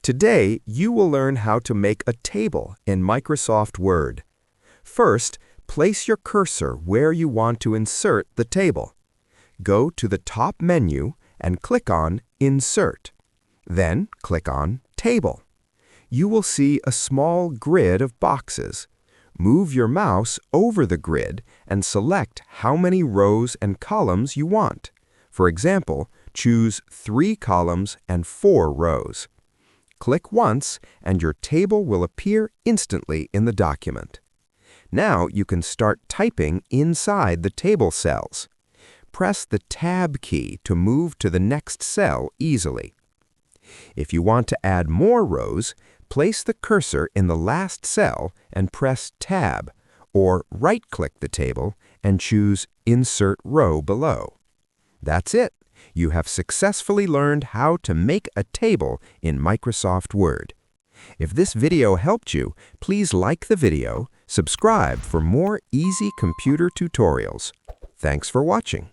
Today, you will learn how to make a table in Microsoft Word. First, place your cursor where you want to insert the table. Go to the top menu and click on Insert. Then click on Table. You will see a small grid of boxes. Move your mouse over the grid and select how many rows and columns you want. For example, choose 3 columns and 4 rows. Click once and your table will appear instantly in the document. Now you can start typing inside the table cells. Press the Tab key to move to the next cell easily. If you want to add more rows, place the cursor in the last cell and press Tab, or right-click the table and choose Insert Row below. That's it. You have successfully learned how to make a table in Microsoft Word. If this video helped you, please like the video, subscribe for more easy computer tutorials. Thanks for watching.